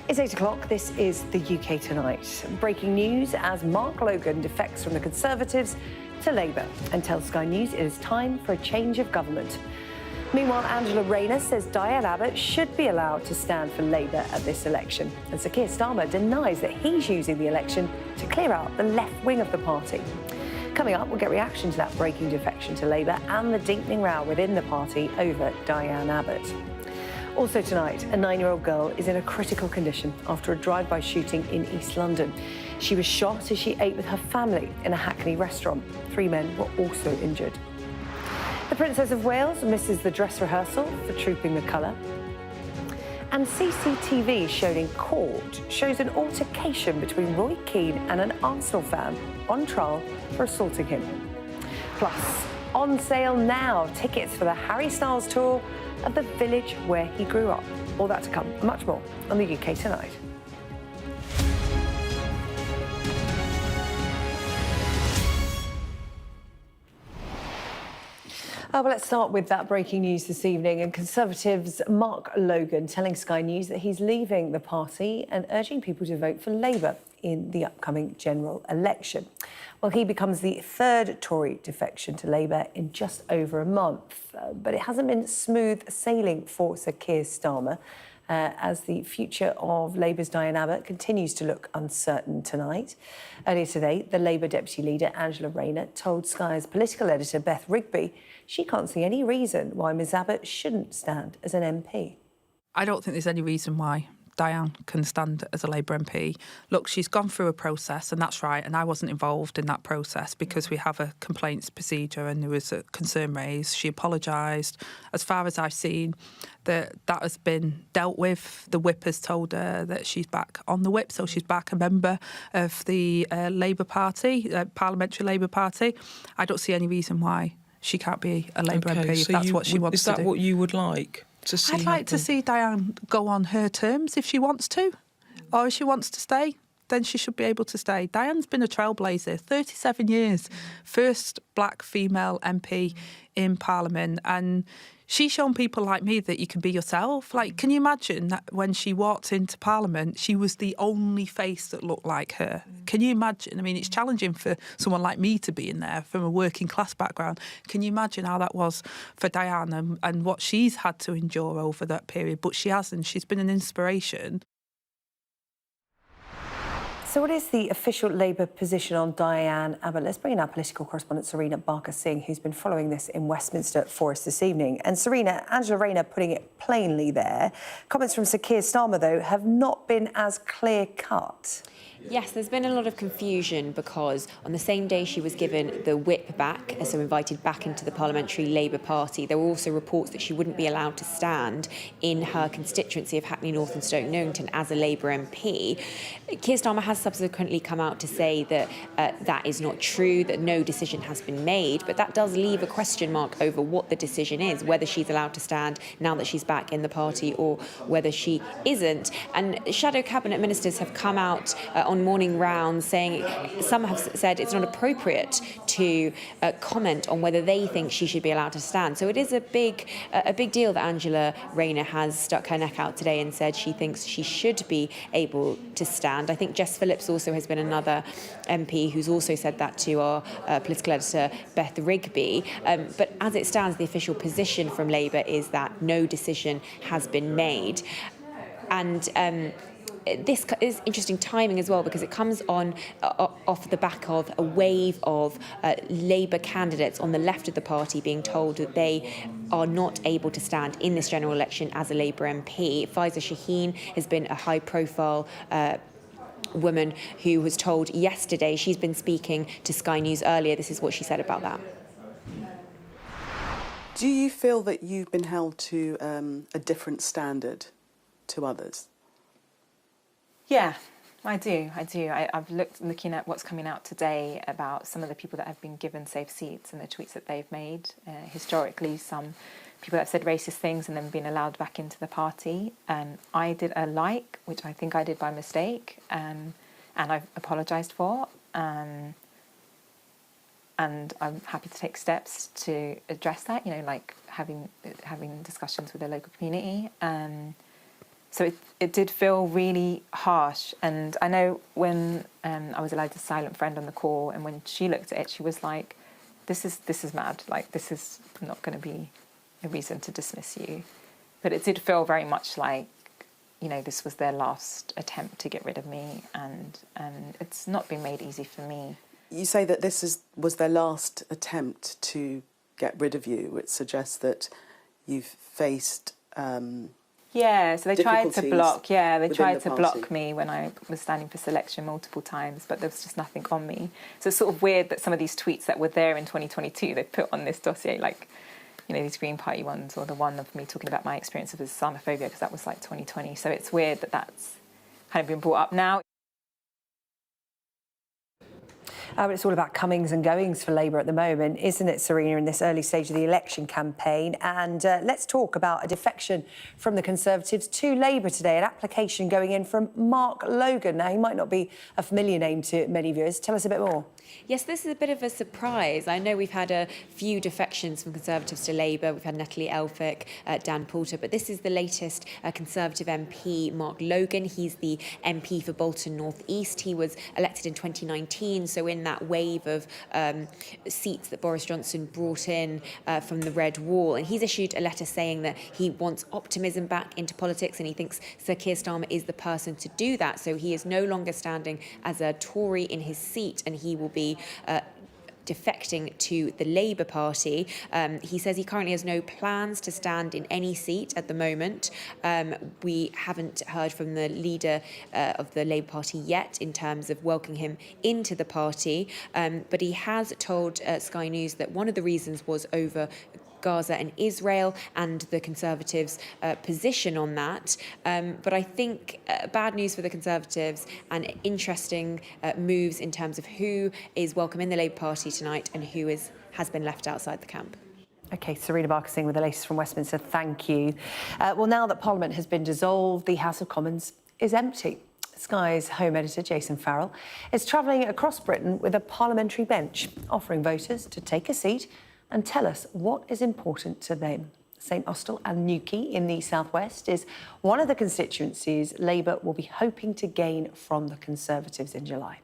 It's 8 o'clock. This is the UK Tonight. Breaking news as Mark Logan defects from the Conservatives to Labour and tells Sky News it is time for a change of government. Meanwhile, Angela Rayner says Diane Abbott should be allowed to stand for Labour at this election. And Sir Keir Starmer denies that he's using the election to clear out the left wing of the party. Coming up, we'll get reaction to that breaking defection to Labour and the deepening row within the party over Diane Abbott. Also tonight, a 9-year-old girl is in a critical condition after a drive-by shooting in East London. She was shot as she ate with her family in a Hackney restaurant. 3 men were also injured. The Princess of Wales misses the dress rehearsal for Trooping the Colour. And CCTV shown in court shows an altercation between Roy Keane and an Arsenal fan on trial for assaulting him. Plus, on sale now, tickets for the Harry Styles tour of the village where he grew up. All that to come, and much more on the UK Tonight. Well, let's start with that breaking news this evening. And Conservatives' Mark Logan telling Sky News that he's leaving the party and urging people to vote for Labour in the upcoming general election. Well, he becomes the third Tory defection to Labour in just over a month. But it hasn't been smooth sailing for Sir Keir Starmer, as the future of Labour's Diane Abbott continues to look uncertain tonight. Earlier today, the Labour Deputy Leader, Angela Rayner, told Sky's political editor, Beth Rigby, she can't see any reason why Ms Abbott shouldn't stand as an MP. I don't think there's any reason why Diane can stand as a Labour MP. Look, she's gone through a process, and that's right, and I wasn't involved in that process because we have a complaints procedure and there was a concern raised. She apologised. As far as I've seen, that has been dealt with. The whip has told her that she's back on the whip, so she's back a member of the Labour Party, Parliamentary Labour Party. I don't see any reason why she can't be a Labour MP if that's what she wants to do. Is that what you would like to see I'd like to see Diane go on her terms if she wants to, or if she wants to stay, then she should be able to stay. Diane's been a trailblazer, 37 years, first black female MP in Parliament, and she's shown people like me that you can be yourself. Like, can you imagine that when she walked into Parliament, she was the only face that looked like her? Can you imagine? I mean, it's challenging for someone like me to be in there from a working class background. Can you imagine how that was for Diane and what she's had to endure over that period? But she hasn't. She's been an inspiration. So what is the official Labour position on Diane Abbott? Let's bring in our political correspondent, Serena Barker-Singh, who's been following this in Westminster for us this evening. And Serena, Angela Rayner putting it plainly there. Comments from Sir Keir Starmer, though, have not been as clear-cut. Yes, there's been a lot of confusion because on the same day she was given the whip back, so invited back into the Parliamentary Labour Party, there were also reports that she wouldn't be allowed to stand in her constituency of Hackney North and Stoke Newington as a Labour MP. Keir Starmer has subsequently come out to say that that is not true, that no decision has been made, but that does leave a question mark over what the decision is, whether she's allowed to stand now that she's back in the party or whether she isn't. And shadow cabinet ministers have come out on morning rounds saying, some have said it's not appropriate to comment on whether they think she should be allowed to stand. So it is a big deal that Angela Rayner has stuck her neck out today and said she thinks she should be able to stand. I think Jess Phillips also has been another MP who's also said that to our political editor Beth Rigby. But as it stands, the official position from Labour is that no decision has been made. And this is interesting timing as well because it comes on off the back of a wave of Labour candidates on the left of the party being told that they are not able to stand in this general election as a Labour MP. Faiza Shaheen has been a high-profile woman who was told yesterday, she's been speaking to Sky News earlier, this is what she said about that. Do you feel that you've been held to a different standard to others? Yeah, I do. I've looking at what's coming out today about some of the people that have been given safe seats and the tweets that they've made. Historically, some people that have said racist things and then been allowed back into the party. I did a like, which I think I did by mistake, and I've apologised for. And I'm happy to take steps to address that. You know, like having discussions with the local community. So So it did feel really harsh. And I know when I was allowed a silent friend on the call, and when she looked at it, she was like, this is mad. Like, this is not going to be a reason to dismiss you. But it did feel very much like, you know, this was their last attempt to get rid of me, and it's not been made easy for me. You say that was their last attempt to get rid of you, which suggests that you've faced yeah, so they tried to block. Yeah, they tried to party. block me when I was standing for selection multiple times, but there was just nothing on me. So it's sort of weird that some of these tweets that were there in 2022 they put on this dossier, like, you know, these Green Party ones, or the one of me talking about my experience of Islamophobia, because that was like 2020. So it's weird that that's kind of been brought up now. It's all about comings and goings for Labour at the moment, isn't it, Serena, in this early stage of the election campaign? And let's talk about a defection from the Conservatives to Labour today, an application going in from Mark Logan. Now, he might not be a familiar name to many viewers. Tell us a bit more. Yes, this is a bit of a surprise. I know we've had a few defections from Conservatives to Labour. We've had Natalie Elphicke, Dan Poulter, but this is the latest Conservative MP, Mark Logan. He's the MP for Bolton North East. He was elected in 2019, so in that wave of seats that Boris Johnson brought in from the Red Wall. And he's issued a letter saying that he wants optimism back into politics, and he thinks Sir Keir Starmer is the person to do that. So he is no longer standing as a Tory in his seat, and he will be defecting to the Labour Party. He says he currently has no plans to stand in any seat at the moment. We haven't heard from the leader of the Labour Party yet in terms of welcoming him into the party, but he has told Sky News that one of the reasons was over Gaza and Israel and the Conservatives' position on that. But I think bad news for the Conservatives and interesting moves in terms of who is welcome in the Labour Party tonight and who has been left outside the camp. OK, Serena Barker-Singh with the latest from Westminster. Thank you. Well, now that Parliament has been dissolved, the House of Commons is empty. Sky's home editor, Jason Farrell, is travelling across Britain with a parliamentary bench, offering voters to take a seat and tell us what is important to them. St Austell and Newquay in the southwest is one of the constituencies Labour will be hoping to gain from the Conservatives in July.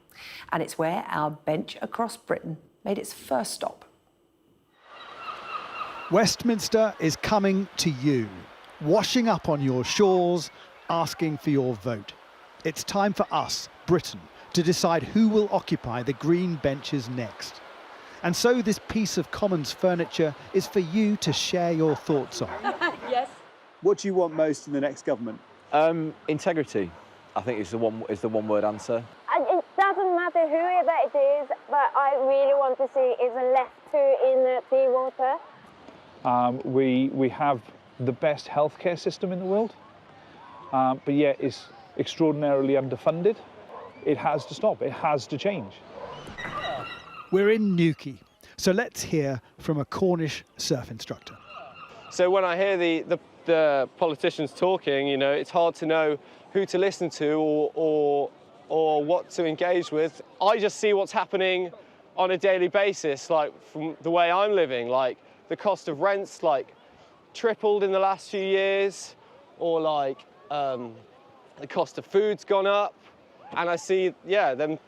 And it's where our bench across Britain made its first stop. Westminster is coming to you, washing up on your shores, asking for your vote. It's time for us, Britain, to decide who will occupy the green benches next. And so this piece of Commons furniture is for you to share your thoughts on. Yes. What do you want most in the next government? Integrity, I think is the one-word answer. It doesn't matter who it is, but I really want to see is a left in seawater. We have the best healthcare system in the world, but yet it's extraordinarily underfunded. It has to stop. It has to change. We're in Newquay, so let's hear from a Cornish surf instructor. So when I hear the politicians talking, you know, it's hard to know who to listen to or what to engage with. I just see what's happening on a daily basis, like from the way I'm living, like the cost of rent's like tripled in the last few years, or like the cost of food's gone up, and I see, yeah, them.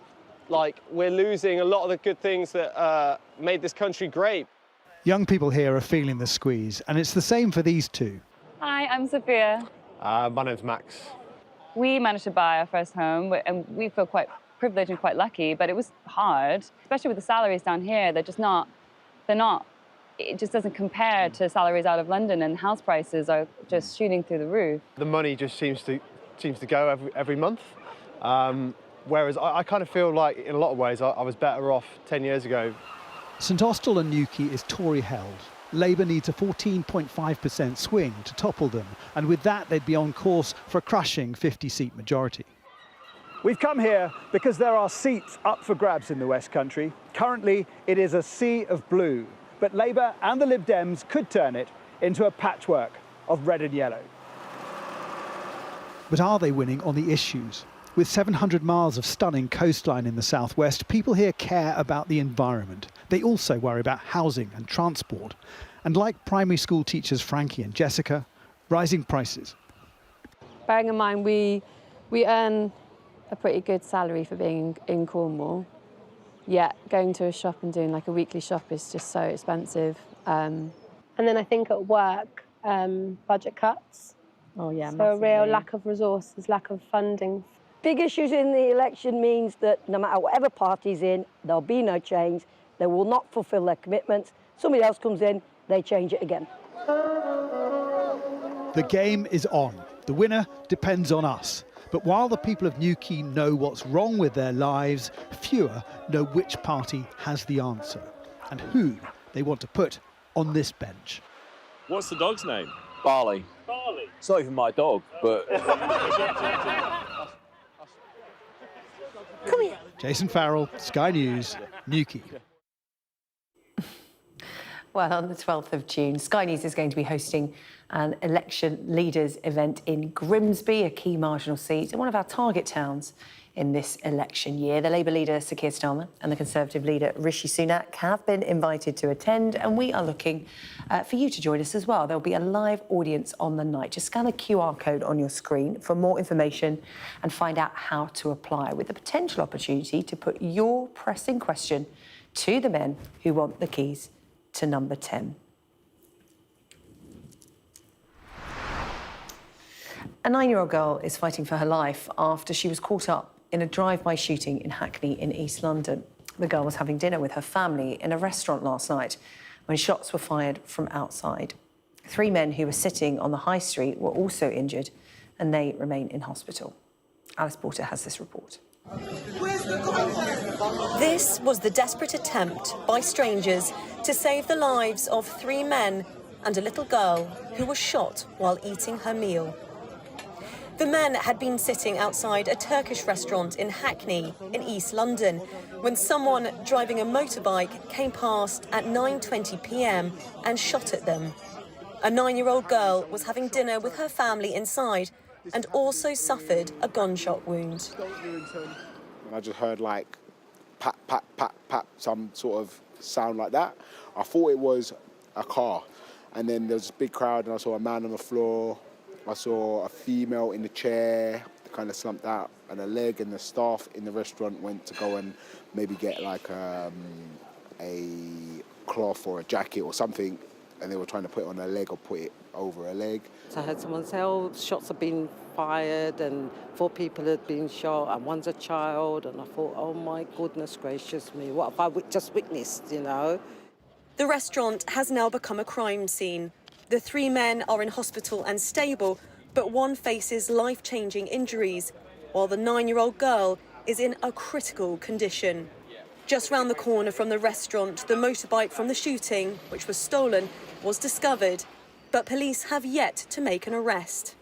Like, we're losing a lot of the good things that made this country great. Young people here are feeling the squeeze, and it's the same for these two. Hi, I'm Sophia. My name's Max. We managed to buy our first home, and we feel quite privileged and quite lucky, but it was hard, especially with the salaries down here. It just doesn't compare to salaries out of London, and house prices are just shooting through the roof. The money just seems to go every month. Whereas I kind of feel like, in a lot of ways, I was better off 10 years ago. St Austell and Newquay is Tory-held. Labour needs a 14.5% swing to topple them, and with that, they'd be on course for a crushing 50-seat majority. We've come here because there are seats up for grabs in the West Country. Currently, it is a sea of blue, but Labour and the Lib Dems could turn it into a patchwork of red and yellow. But are they winning on the issues? With 700 miles of stunning coastline in the southwest, people here care about the environment. They also worry about housing and transport. And like primary school teachers Frankie and Jessica, rising prices. bearing in mind we earn a pretty good salary for being in Cornwall, yet going to a shop and doing like a weekly shop is just so expensive. And then I think at work, budget cuts. Oh yeah, so massively. a real lack of resources, lack of funding. Big issues in the election means that no matter whatever party's in, there'll be no change. They will not fulfil their commitments. Somebody else comes in, they change it again. The game is on. The winner depends on us. But while the people of Newquay know what's wrong with their lives, fewer know which party has the answer and who they want to put on this bench. What's the dog's name? Barley. Barley. It's not even my dog, but... Come here. Jason Farrell, Sky News, Newquay. Well, on the 12th of June, Sky News is going to be hosting an election leaders event in Grimsby, a key marginal seat and one of our target towns in this election year. The Labour leader, Sir Keir Starmer, and the Conservative leader, Rishi Sunak, have been invited to attend, and we are looking for you to join us as well. There'll be a live audience on the night. Just scan the QR code on your screen for more information and find out how to apply, with the potential opportunity to put your pressing question to the men who want the keys to number 10. A 9-year-old girl is fighting for her life after she was caught up in a drive-by shooting in Hackney in East London. The girl was having dinner with her family in a restaurant last night when shots were fired from outside. 3 men who were sitting on the high street were also injured and they remain in hospital. Alice Porter has this report. This was the desperate attempt by strangers to save the lives of 3 men and a little girl who was shot while eating her meal. The men had been sitting outside a Turkish restaurant in Hackney in East London when someone driving a motorbike came past at 9:20 p.m. and shot at them. A 9-year-old girl was having dinner with her family inside and also suffered a gunshot wound. And I just heard like pat, pat, pat, pat, some sort of sound like that. I thought it was a car. And then there was a big crowd and I saw a man on the floor. I saw a female in the chair, kind of slumped out, and a leg, and the staff in the restaurant went to go and maybe get like a cloth or a jacket or something, and they were trying to put it on her leg or put it over her leg. I heard someone say, oh, shots have been fired and 4 people had been shot and one's a child, and I thought, oh my goodness gracious me, what have I just witnessed, you know? The restaurant has now become a crime scene. The 3 men are in hospital and stable, but one faces life-changing injuries, while the 9-year-old girl is in a critical condition. Just round the corner from the restaurant, the motorbike from the shooting, which was stolen, was discovered, but police have yet to make an arrest.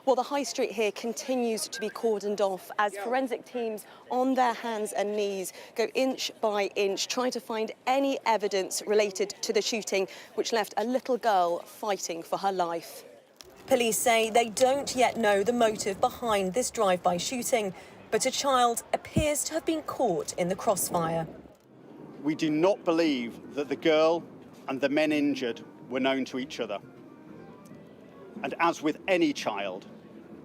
Well, the high street here continues to be cordoned off as forensic teams on their hands and knees go inch by inch trying to find any evidence related to the shooting, which left a little girl fighting for her life. Police say they don't yet know the motive behind this drive-by shooting, but a child appears to have been caught in the crossfire. We do not believe that the girl and the men injured were known to each other. And as with any child,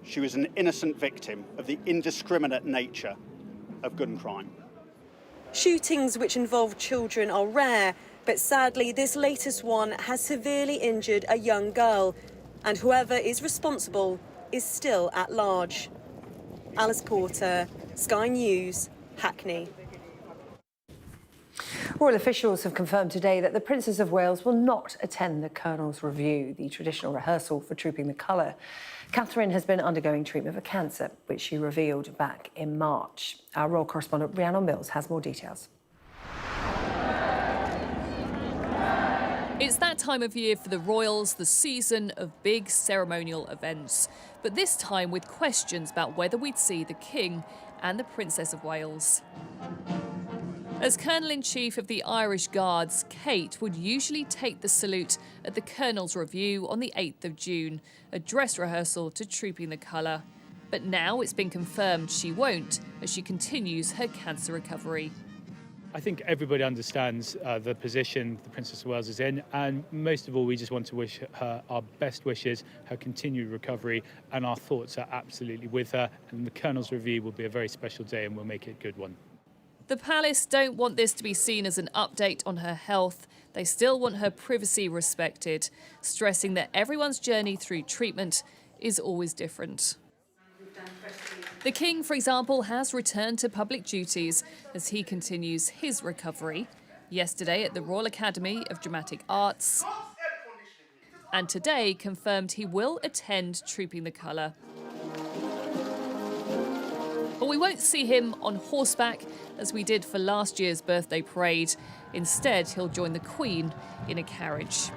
she was an innocent victim of the indiscriminate nature of gun crime. Shootings which involve children are rare, but sadly this latest one has severely injured a young girl, and whoever is responsible is still at large. Alice Porter, Sky News, Hackney. Royal officials have confirmed today that the Princess of Wales will not attend the Colonel's Review, the traditional rehearsal for Trooping the Colour. Catherine has been undergoing treatment for cancer, which she revealed back in March. Our royal correspondent Rhiannon Mills has more details. It's that time of year for the royals, the season of big ceremonial events. But this time with questions about whether we'd see the King and the Princess of Wales. As Colonel-in-Chief of the Irish Guards, Kate would usually take the salute at the Colonel's Review on the 8th of June, a dress rehearsal to Trooping the Colour. But now it's been confirmed she won't, as she continues her cancer recovery. I think everybody understands the position the Princess of Wales is in, and most of all, we just want to wish her our best wishes, her continued recovery, and our thoughts are absolutely with her. And the Colonel's Review will be a very special day, and we'll make it a good one. The palace don't want this to be seen as an update on her health. They still want her privacy respected, stressing that everyone's journey through treatment is always different. The King, for example, has returned to public duties as he continues his recovery. Yesterday at the Royal Academy of Dramatic Arts. And today confirmed he will attend Trooping the Colour. But we won't see him on horseback as we did for last year's birthday parade. Instead, he'll join the Queen in a carriage.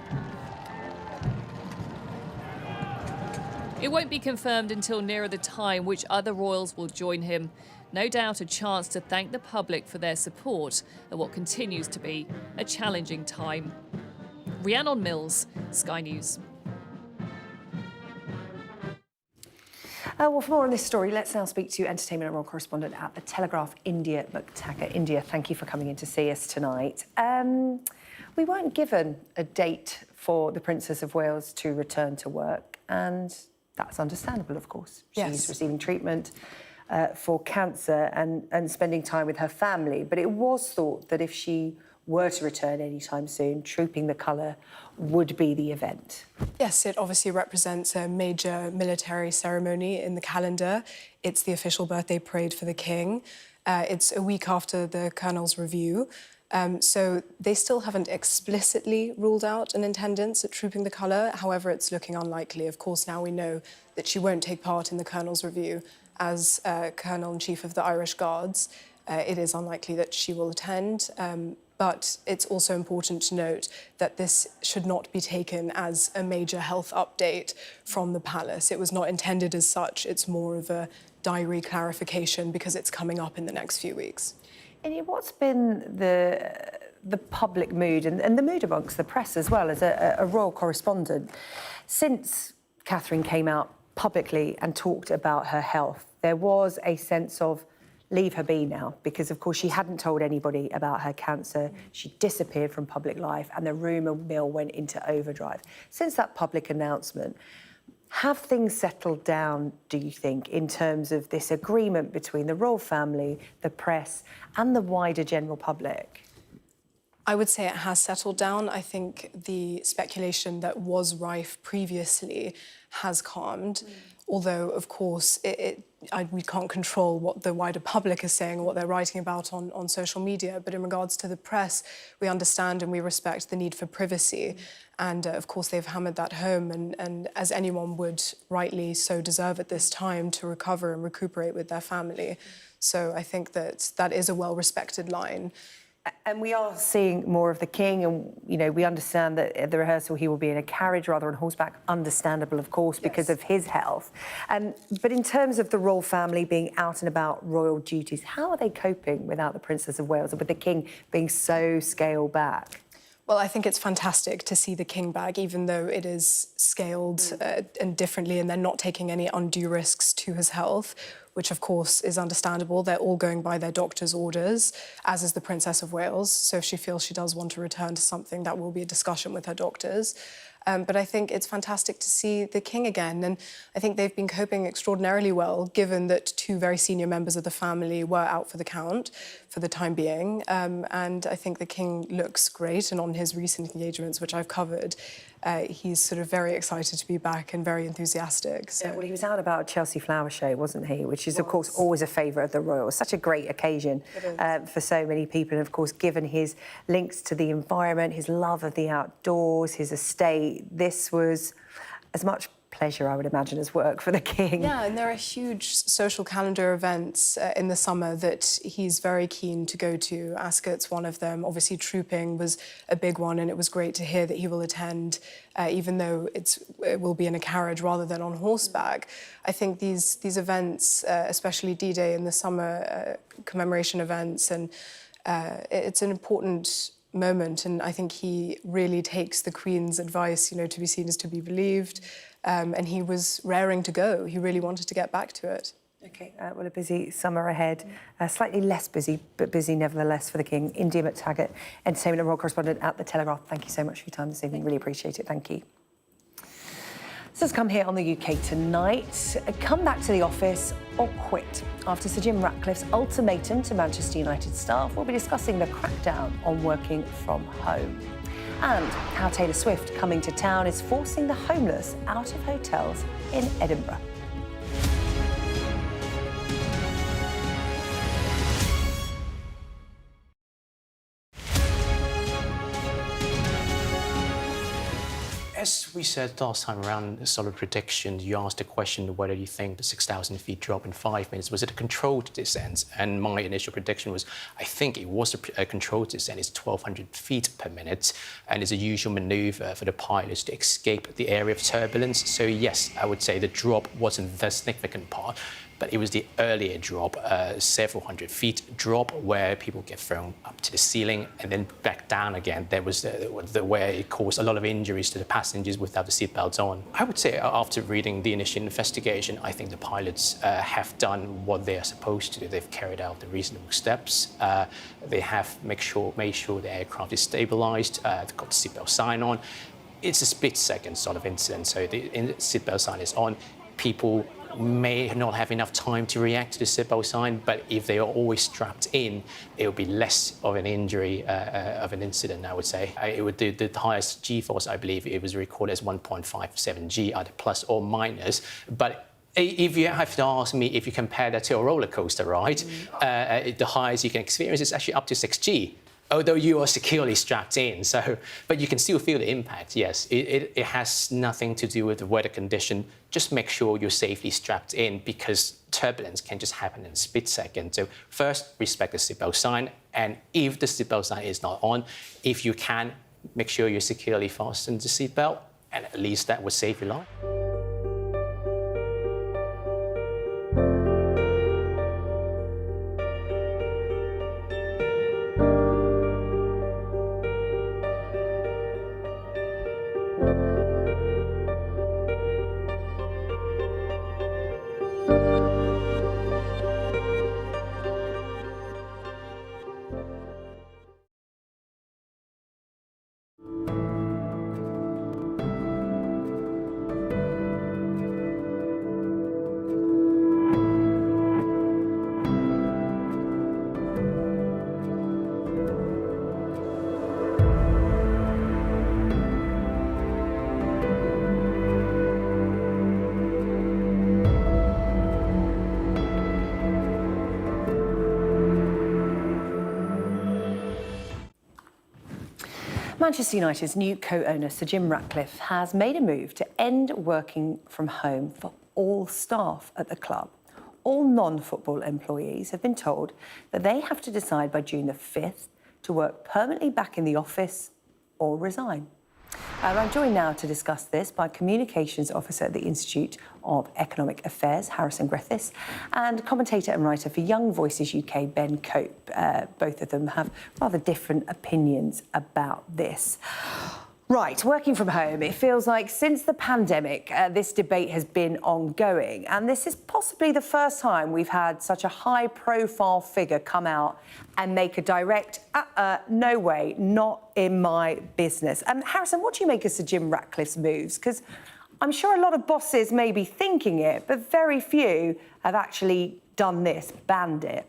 It won't be confirmed until nearer the time which other royals will join him. No doubt a chance to thank the public for their support at what continues to be a challenging time. Rhiannon Mills, Sky News. Well, for more on this story, let's now speak to entertainment and royal correspondent at The Telegraph, India Muktaka. India, thank you for coming in to see us tonight. We weren't given a date for the Princess of Wales to return to work, and that's understandable, of course. She's receiving treatment for cancer and spending time with her family. But it was thought that if she were to return anytime soon, Trooping the Colour would be the event. Yes, it obviously represents a major military ceremony in the calendar. It's the official birthday parade for the King. It's a week after the Colonel's Review. So they still haven't explicitly ruled out an attendance at Trooping the Colour. However, it's looking unlikely. Of course, now we know that she won't take part in the Colonel's Review as Colonel-in-Chief of the Irish Guards. It is unlikely that she will attend. But it's also important to note that this should not be taken as a major health update from the palace. It was not intended as such. It's more of a diary clarification because it's coming up in the next few weeks. And what's been the public mood and the mood amongst the press as well as a royal correspondent? Since Catherine came out publicly and talked about her health, there was a sense of leave her be now, because of course she hadn't told anybody about her cancer. She disappeared from public life and the rumour mill went into overdrive. Since that public announcement, have things settled down, do you think, in terms of this agreement between the royal family, the press and the wider general public? I would say it has settled down. I think the speculation that was rife previously has calmed, although, of course, we can't control what the wider public is saying or what they're writing about on social media. But in regards to the press, we understand and we respect the need for privacy. And, of course, they've hammered that home, and as anyone would rightly so deserve at this time to recover and recuperate with their family. So I think that is a well-respected line. And we are seeing more of the King, and, you know, we understand that at the rehearsal he will be in a carriage rather than horseback. Understandable, of course, because of his health. But in terms of the royal family being out and about royal duties, how are they coping without the Princess of Wales and with the King being so scaled back? Well, I think it's fantastic to see the King back, even though it is scaled and differently, and they're not taking any undue risks to his health, which of course is understandable. They're all going by their doctor's orders, as is the Princess of Wales. So if she feels she does want to return to something, that will be a discussion with her doctors. But I think it's fantastic to see the King again. And I think they've been coping extraordinarily well, given that two very senior members of the family were out for the count for the time being. And I think the King looks great. And on his recent engagements, which I've covered, he's sort of very excited to be back and very enthusiastic. So. Yeah, well, he was out about Chelsea Flower Show, wasn't he? Which is, of course, always a favourite of the royals. Such a great occasion for so many people. And, of course, given his links to the environment, his love of the outdoors, his estate, this was as much pleasure, I would imagine, as work for the King. Yeah, and there are huge social calendar events in the summer that he's very keen to go to. Ascot's one of them. Obviously, Trooping was a big one, and it was great to hear that he will attend, even though it will be in a carriage rather than on horseback. I think these events, especially D-Day in the summer, commemoration events, and it's an important moment, and I think he really takes the Queen's advice, you know, to be seen is to be believed, and he was raring to go. He really wanted to get back to it. OK, well, a busy summer ahead. Slightly less busy, but busy nevertheless for the King. India McTaggart, entertainment and royal correspondent at The Telegraph. Thank you so much for your time this evening. Really appreciate it. Thank you. So let's come here on the UK Tonight. Come back to the office or quit. After Sir Jim Ratcliffe's ultimatum to Manchester United staff, we'll be discussing the crackdown on working from home. And how Taylor Swift coming to town is forcing the homeless out of hotels in Edinburgh. As we said last time around, a solid prediction, you asked the question whether you think the 6,000 feet drop in 5 minutes, was it a controlled descent? And my initial prediction was, I think it was a controlled descent. It's 1,200 feet per minute, and it's a usual maneuver for the pilots to escape the area of turbulence. So yes, I would say the drop wasn't the significant part, but it was the earlier drop, several hundred feet drop, where people get thrown up to the ceiling and then back down again. That was the way it caused a lot of injuries to the passengers without the seatbelts on. I would say, after reading the initial investigation, I think the pilots have done what they are supposed to do. They've carried out the reasonable steps. They have made sure the aircraft is stabilised. They've got the seatbelt sign on. It's a split-second sort of incident, so the seatbelt sign is on. People may not have enough time to react to the seatbelt sign, but if they are always strapped in, it will be less of an injury, of an incident, I would say. It would do the highest G-force, I believe, it was recorded as 1.57 G, either plus or minus. But if you have to ask me if you compare that to a roller coaster ride, the highest you can experience is actually up to 6 G. Although you are securely strapped in, but you can still feel the impact, yes. It has nothing to do with the weather condition. Just make sure you're safely strapped in, because turbulence can just happen in a split second. So first, respect the seatbelt sign, and if the seatbelt sign is not on, if you can, make sure you're securely fastened the seatbelt, and at least that will save your life. Manchester United's new co-owner, Sir Jim Ratcliffe, has made a move to end working from home for all staff at the club. All non-football employees have been told that they have to decide by June the 5th to work permanently back in the office or resign. I'm joined now to discuss this by Communications Officer at the Institute of Economic Affairs, Harrison Griffiths, and commentator and writer for Young Voices UK, Ben Cope. Both of them have rather different opinions about this. Right, working from home. It feels like since the pandemic, this debate has been ongoing. And this is possibly the first time we've had such a high-profile figure come out and make a direct, no way, not in my business. Harrison, what do you make of Sir Jim Ratcliffe's moves? Because I'm sure a lot of bosses may be thinking it, but very few have actually done this, banned it.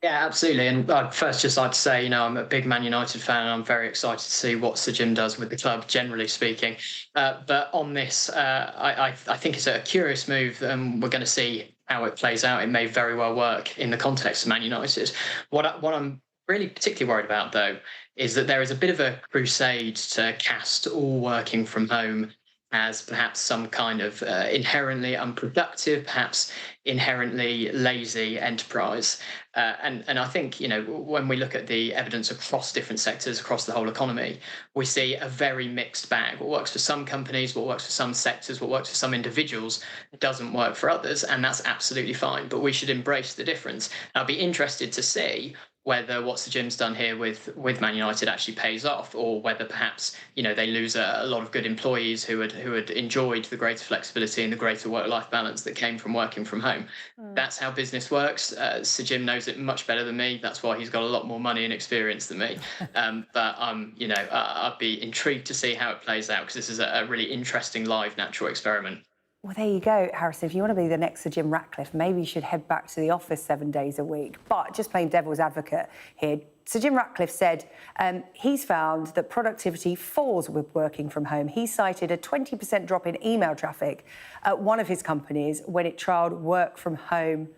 Yeah, absolutely. And I'd first just like to say, you know, I'm a big Man United fan and I'm very excited to see what Sir Jim does with the club, generally speaking. But on this, I think it's a curious move, and we're going to see how it plays out. It may very well work in the context of Man United. What I'm really particularly worried about, though, is that there is a bit of a crusade to cast all working from home as perhaps some kind of inherently unproductive, perhaps inherently lazy enterprise. And I think, you know, when we look at the evidence across different sectors, across the whole economy, we see a very mixed bag. What works for some companies, what works for some sectors, what works for some individuals doesn't work for others, and that's absolutely fine. But we should embrace the difference. And I'll be interested to see whether what Sir Jim's done here with Man United actually pays off, or whether perhaps they lose a lot of good employees who had enjoyed the greater flexibility and the greater work-life balance that came from working from home. That's how business works. Sir Jim knows it much better than me. That's why he's got a lot more money and experience than me. But I'd be intrigued to see how it plays out, because this is a really interesting live natural experiment. Well, there you go, Harrison. If you want to be the next Sir Jim Ratcliffe, maybe you should head back to the office 7 days a week. But just playing devil's advocate here, Sir Jim Ratcliffe said he's found that productivity falls with working from home. He cited a 20% drop in email traffic at one of his companies when it trialled work from home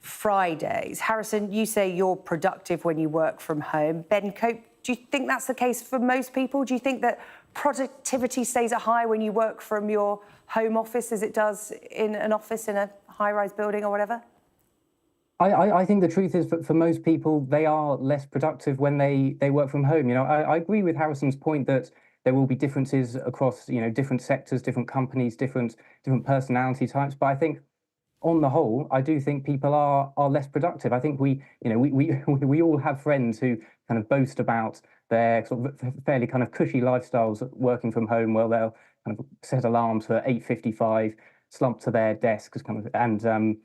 Fridays. Harrison, you say you're productive when you work from home. Ben Cope, do you think that's the case for most people? Do you think that productivity stays at high when you work from your home office as it does in an office in a high-rise building or whatever? I think the truth is for most people, they are less productive when they work from home. I agree with Harrison's point that there will be differences across, different sectors, different companies, different personality types. But I think on the whole, I do think people are less productive. I think we all have friends who kind of boast about their sort of fairly kind of cushy lifestyles working from home. Well, they'll kind of set alarms for 8:55, slump to their desks, and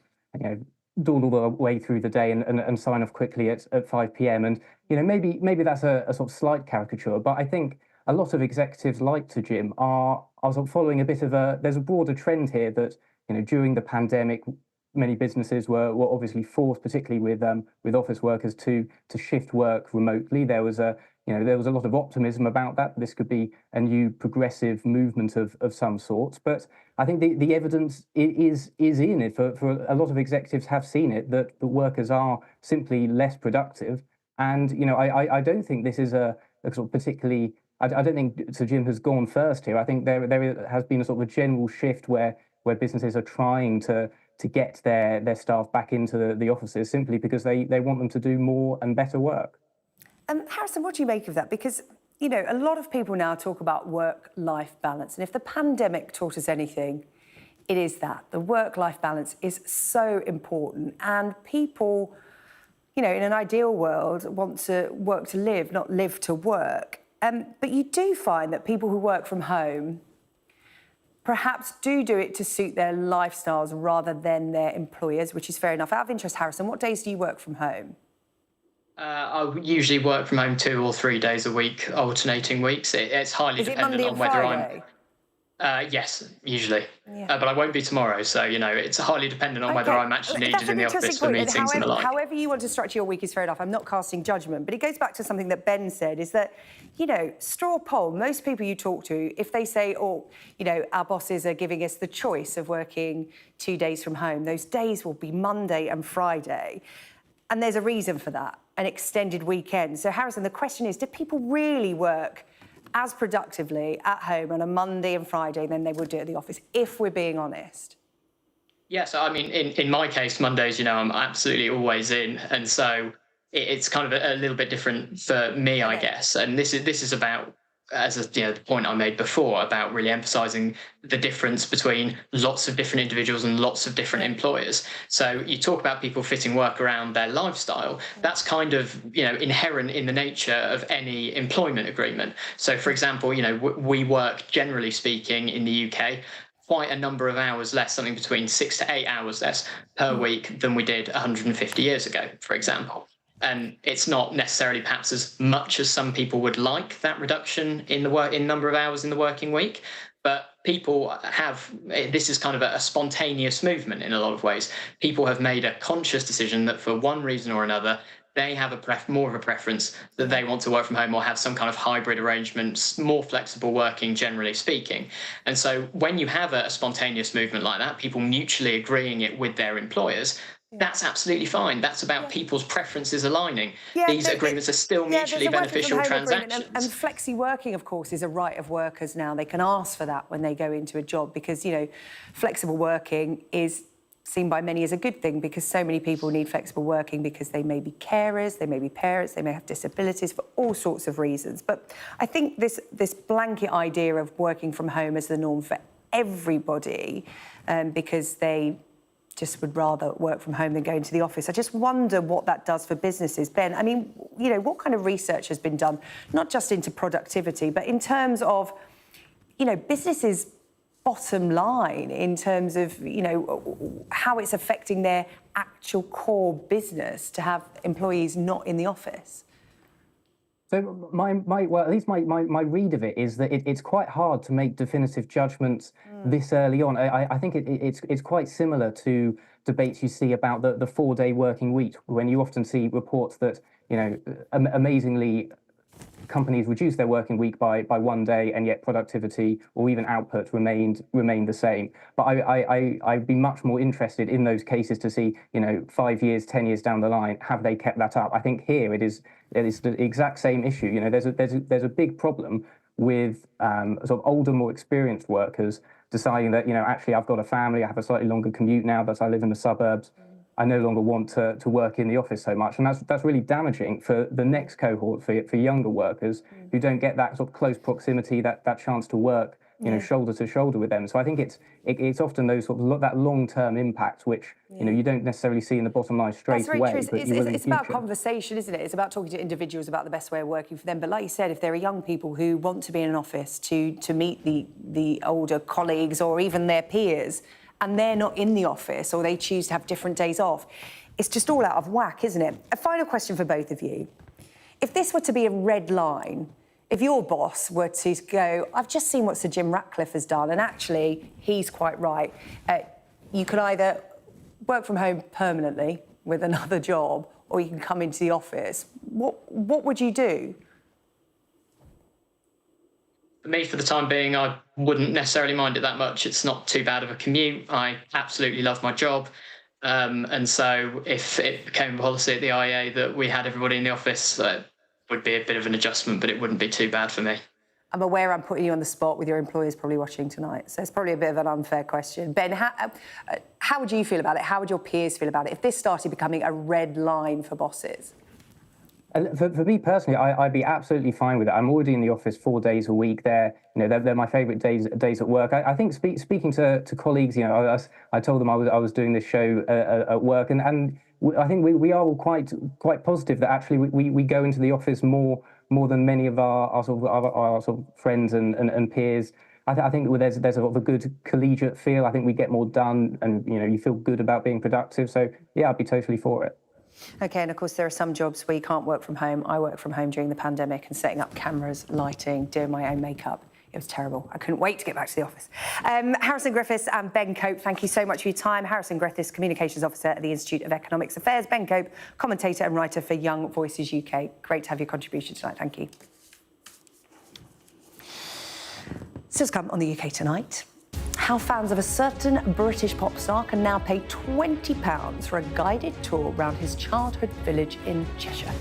dawdle the way through the day and sign off quickly at 5 p.m. And maybe that's a sort of slight caricature, but I think a lot of executives like Sir Jim are sort of following a bit of there's a broader trend here that during the pandemic, many businesses were obviously forced, particularly with office workers, to shift work remotely. There was a lot of optimism about that. This could be a new progressive movement of some sort. But I think the evidence is in it. For a lot of executives have seen it, that the workers are simply less productive. And I don't think this is a sort of particularly. I don't think Sir Jim has gone first here. I think there has been a sort of a general shift where businesses are trying to get their staff back into the offices simply because they want them to do more and better work. Harrison, what do you make of that? Because, a lot of people now talk about work-life balance. And if the pandemic taught us anything, it is that. The work-life balance is so important. And people, in an ideal world, want to work to live, not live to work. But you do find that people who work from home perhaps do it to suit their lifestyles rather than their employers, which is fair enough. Out of interest, Harrison, what days do you work from home? I usually work from home 2 or 3 days a week, alternating weeks. It's highly dependent on whether Friday? Yes, usually. Yeah. But I won't be tomorrow, so, it's highly dependent on whether I'm actually needed in the office for meetings and the like. However you want to structure your week is fair enough. I'm not casting judgment, but it goes back to something that Ben said, is that, straw poll, most people you talk to, if they say, our bosses are giving us the choice of working 2 days from home, those days will be Monday and Friday. And there's a reason for that, an extended weekend. So, Harrison, the question is, do people really work as productively at home on a Monday and Friday than they would do at the office, if we're being honest? Yes, I mean, in my case, Mondays, I'm absolutely always in. And so it's kind of a little bit different for me, I guess. And this is about, the point I made before, about really emphasising the difference between lots of different individuals and lots of different employers. So you talk about people fitting work around their lifestyle. That's kind of, inherent in the nature of any employment agreement. So, for example, we work, generally speaking, in the UK, quite a number of hours less, something between 6 to 8 hours less per week than we did 150 years ago, for example. And it's not necessarily perhaps as much as some people would like, that reduction in number of hours in the working week. But people this is kind of a spontaneous movement in a lot of ways. People have made a conscious decision that for one reason or another, they have more of a preference that they want to work from home or have some kind of hybrid arrangements, more flexible working, generally speaking. And so when you have a spontaneous movement like that, people mutually agreeing it with their employers, that's absolutely fine. That's about people's preferences aligning. These agreements are still mutually beneficial transactions. And flexi working, of course, is a right of workers now. They can ask for that when they go into a job because, flexible working is seen by many as a good thing because so many people need flexible working because they may be carers, they may be parents, they may have disabilities for all sorts of reasons. But I think this blanket idea of working from home as the norm for everybody because they just would rather work from home than go into the office. I just wonder what that does for businesses. Ben, I mean, you know, what kind of research has been done, not just into productivity, but in terms of, you know, businesses' bottom line, in terms of, you know, how it's affecting their actual core business to have employees not in the office? So well, at least my read of it is that it's quite hard to make definitive judgments this early on. I think it's quite similar to debates you see about the 4-day working week, when you often see reports that, you know, amazingly companies reduced their working week by 1 day, and yet productivity or even output remained the same. But I'd be much more interested in those cases to see, you know, 5 years, 10 years down the line, have they kept that up? I think here it is the exact same issue. You know, there's a big problem with sort of older, more experienced workers deciding that, you know, actually I've got a family, I have a slightly longer commute now that I live in the suburbs. I no longer want to work in the office so much, and that's really damaging for the next cohort, for younger workers who don't get that sort of close proximity, that chance to work, you know, shoulder to shoulder with them. So I think it's often those sort of that long-term impact which you know you don't necessarily see in the bottom line straight away. It's about conversation, isn't it? It's about talking to individuals about the best way of working for them. But like you said, if there are young people who want to be in an office to meet the older colleagues or even their peers, and they're not in the office, or they choose to have different days off, it's just all out of whack, isn't it? A final question for both of you. If this were to be a red line, if your boss were to go, I've just seen what Sir Jim Ratcliffe has done, and actually, he's quite right, you could either work from home permanently with another job, or you can come into the office, what would you do? For me, for the time being, I wouldn't necessarily mind it that much. It's not too bad of a commute. I absolutely love my job. And so if it became a policy at the IEA that we had everybody in the office, would be a bit of an adjustment, but it wouldn't be too bad for me. I'm aware I'm putting you on the spot with your employers probably watching tonight, so it's probably a bit of an unfair question. Ben, how would you feel about it? How would your peers feel about it if this started becoming a red line for bosses? For me personally, I'd be absolutely fine with it. I'm already in the office 4 days a week. They're my favourite days at work. I think speaking to colleagues, you know, I told them I was doing this show at work, and I think we are all quite positive that actually we go into the office more than many of our sort of friends and peers. I think there's a sort of a good collegiate feel. I think we get more done, and you know, you feel good about being productive. So yeah, I'd be totally for it. OK, and of course there are some jobs where you can't work from home. I worked from home during the pandemic and setting up cameras, lighting, doing my own makeup. It was terrible. I couldn't wait to get back to the office. Harrison Griffiths and Ben Cope, thank you so much for your time. Harrison Griffiths, Communications Officer at the Institute of Economics Affairs. Ben Cope, commentator and writer for Young Voices UK. Great to have your contribution tonight. Thank you. Still to come on the UK Tonight. How fans of a certain British pop star can now pay £20 for a guided tour around his childhood village in Cheshire.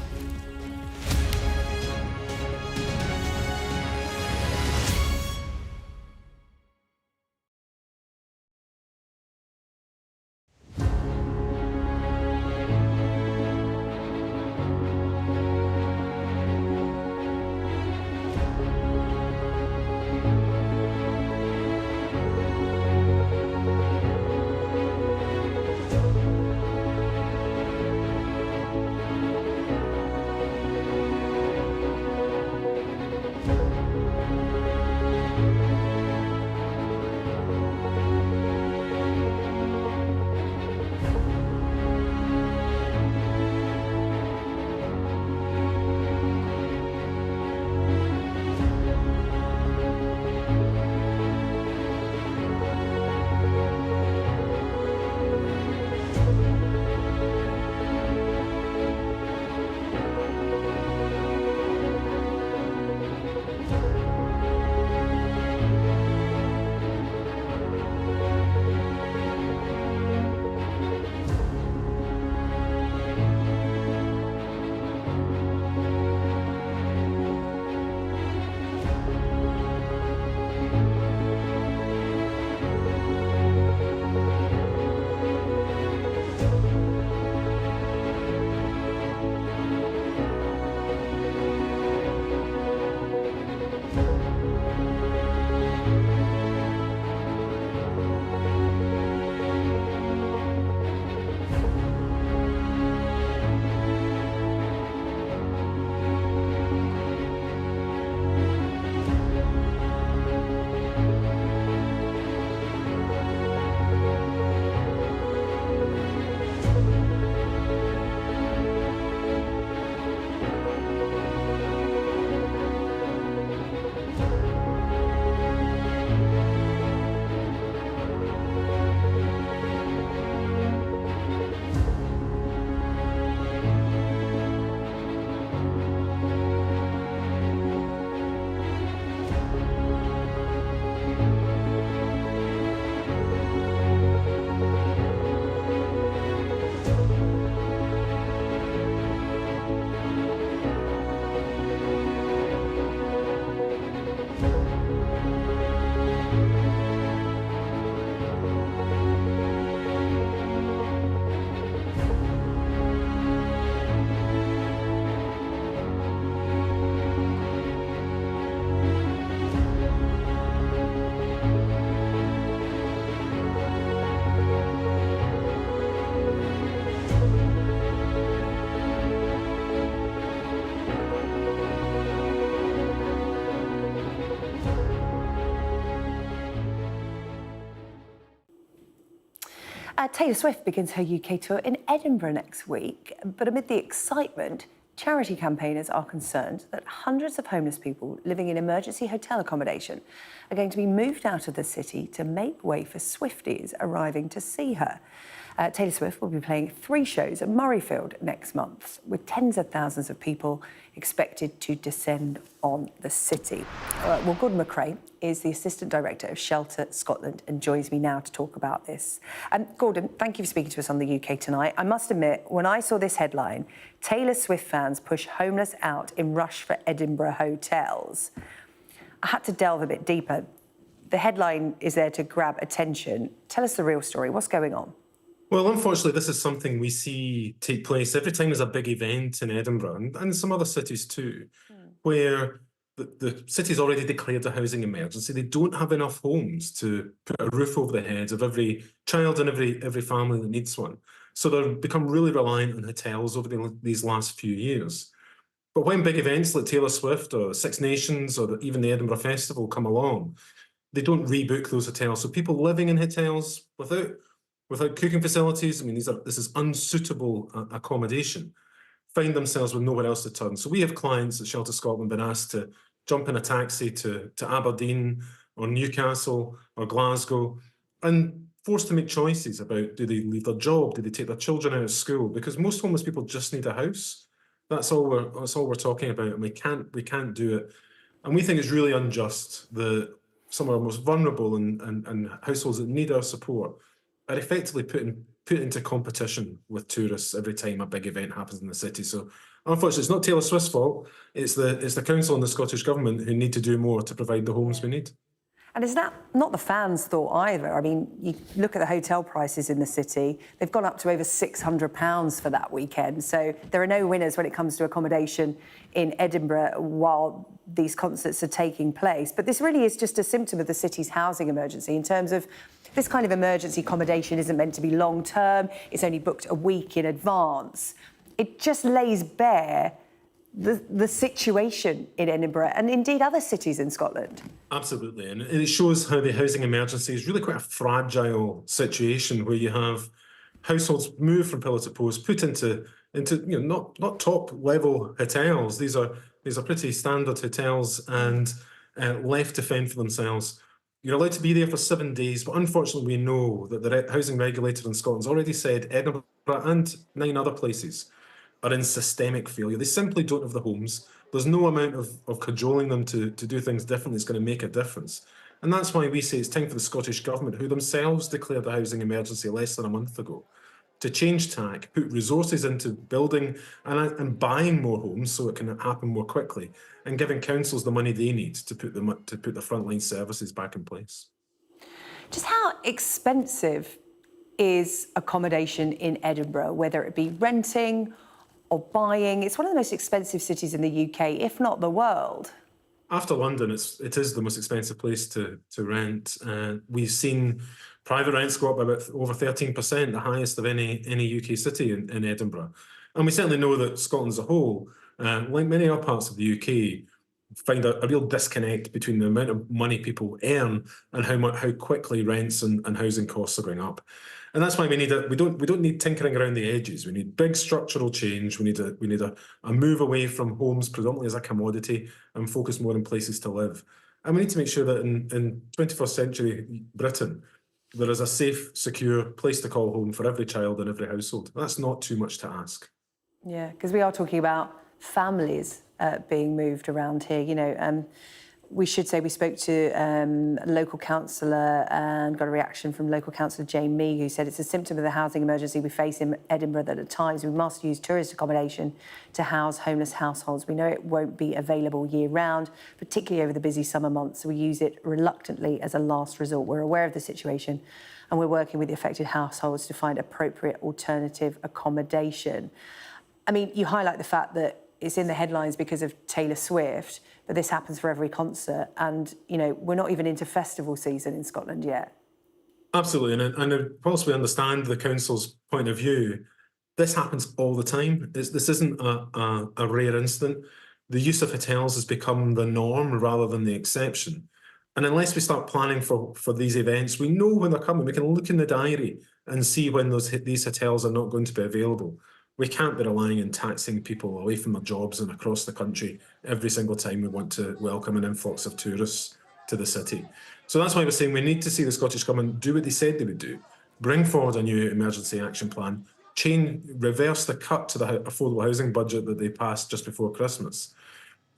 Taylor Swift begins her UK tour in Edinburgh next week, but amid the excitement, charity campaigners are concerned that hundreds of homeless people living in emergency hotel accommodation are going to be moved out of the city to make way for Swifties arriving to see her. Taylor Swift will be playing 3 shows at Murrayfield next month, with tens of thousands of people expected to descend on the city. Well, Gordon McRae is the Assistant Director of Shelter Scotland and joins me now to talk about this. Gordon, thank you for speaking to us on the UK Tonight. I must admit, when I saw this headline, Taylor Swift fans push homeless out in rush for Edinburgh hotels, I had to delve a bit deeper. The headline is there to grab attention. Tell us the real story. What's going on? Well, unfortunately, this is something we see take place every time there's a big event in Edinburgh and some other cities too, where the city's already declared a housing emergency. They don't have enough homes to put a roof over the heads of every child and every family that needs one. So they've become really reliant on hotels over these last few years. But when big events like Taylor Swift or Six Nations or even the Edinburgh Festival come along, they don't rebook those hotels. So people living in hotels without cooking facilities, I mean, this is unsuitable accommodation, find themselves with nowhere else to turn. So we have clients at Shelter Scotland been asked to jump in a taxi to Aberdeen or Newcastle or Glasgow and forced to make choices about, do they leave their job, do they take their children out of school? Because most homeless people just need a house. That's all we're talking about, and we can't do it. And we think it's really unjust that some of our most vulnerable and households that need our support are effectively put into competition with tourists every time a big event happens in the city. So unfortunately, it's not Taylor Swift's fault. It's the council and the Scottish Government who need to do more to provide the homes we need. And is that not the fans' thought either? I mean, you look at the hotel prices in the city, they've gone up to over £600 for that weekend. So there are no winners when it comes to accommodation in Edinburgh while these concerts are taking place. But this really is just a symptom of the city's housing emergency in terms of this kind of emergency accommodation isn't meant to be long-term. It's only booked a week in advance. It just lays bare the situation in Edinburgh and indeed other cities in Scotland. Absolutely, and it shows how the housing emergency is really quite a fragile situation where you have households moved from pillar to post, put into not top level hotels. These are pretty standard hotels and left to fend for themselves. You're allowed to be there for 7 days, but unfortunately we know that the housing regulator in Scotland's already said Edinburgh and 9 other places are in systemic failure. They simply don't have the homes. There's no amount of cajoling them to do things differently that's going to make a difference. And that's why we say it's time for the Scottish Government, who themselves declared a housing emergency less than a month ago, to change tack, put resources into building and buying more homes so it can happen more quickly, and giving councils the money they need to put the frontline services back in place. Just how expensive is accommodation in Edinburgh, whether it be renting or buying? It's one of the most expensive cities in the UK, if not the world. After London, it is the most expensive place to rent. We've seen private rents go up by about over 13%, the highest of any UK city in Edinburgh. And we certainly know that Scotland as a whole, like many other parts of the UK, find a real disconnect between the amount of money people earn and how quickly rents and housing costs are going up. And that's why we don't need tinkering around the edges. We need big structural change. We need a move away from homes predominantly as a commodity and focus more on places to live. And we need to make sure that in 21st century Britain, there is a safe, secure place to call home for every child and every household. That's not too much to ask. Yeah, because we are talking about families being moved around here. We should say we spoke to a local councillor and got a reaction from local councillor Jane Mee, who said it's a symptom of the housing emergency we face in Edinburgh that at times we must use tourist accommodation to house homeless households. We know it won't be available year round, particularly over the busy summer months, so we use it reluctantly as a last resort. We're aware of the situation and we're working with the affected households to find appropriate alternative accommodation. I mean, you highlight the fact that it's in the headlines because of Taylor Swift, but this happens for every concert. And, we're not even into festival season in Scotland yet. Absolutely. And whilst we understand the council's point of view, this happens all the time. This isn't a rare incident. The use of hotels has become the norm rather than the exception. And unless we start planning for these events, we know when they're coming. We can look in the diary and see when these hotels are not going to be available. We can't be relying on taxing people away from their jobs and across the country every single time we want to welcome an influx of tourists to the city. So that's why we're saying we need to see the Scottish Government do what they said they would do, bring forward a new emergency action plan, reverse the cut to the affordable housing budget that they passed just before Christmas,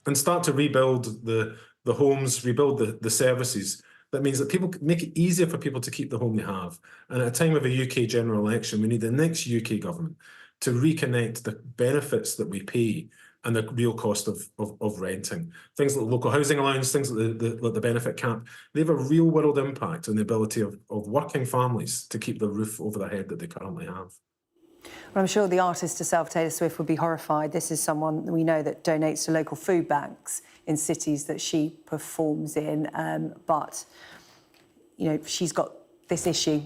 and start to rebuild the homes, rebuild the services. That means that people make it easier for people to keep the home they have. And at a time of a UK general election, we need the next UK government to reconnect the benefits that we pay and the real cost of renting. Things like local housing allowance, things like the benefit cap, they have a real world impact on the ability of working families to keep the roof over their head that they currently have. Well, I'm sure the artist herself, Taylor Swift, would be horrified. This is someone we know that donates to local food banks in cities that she performs in. But, you know, she's got this issue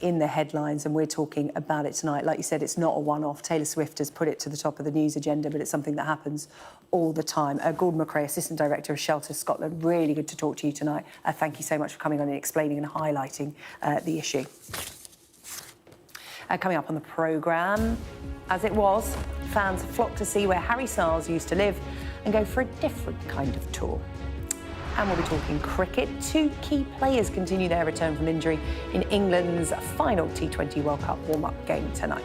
in the headlines and we're talking about it tonight. Like you said, it's not a one-off. Taylor Swift has put it to the top of the news agenda, but it's something that happens all the time. Gordon McRae, Assistant Director of Shelter Scotland, really good to talk to you tonight. Thank you so much for coming on and explaining and highlighting the issue. Coming up on the programme, as it was, fans flocked to see where Harry Styles used to live and go for a different kind of tour. And we'll be talking cricket. 2 key players continue their return from injury in England's final T20 World Cup warm-up game tonight.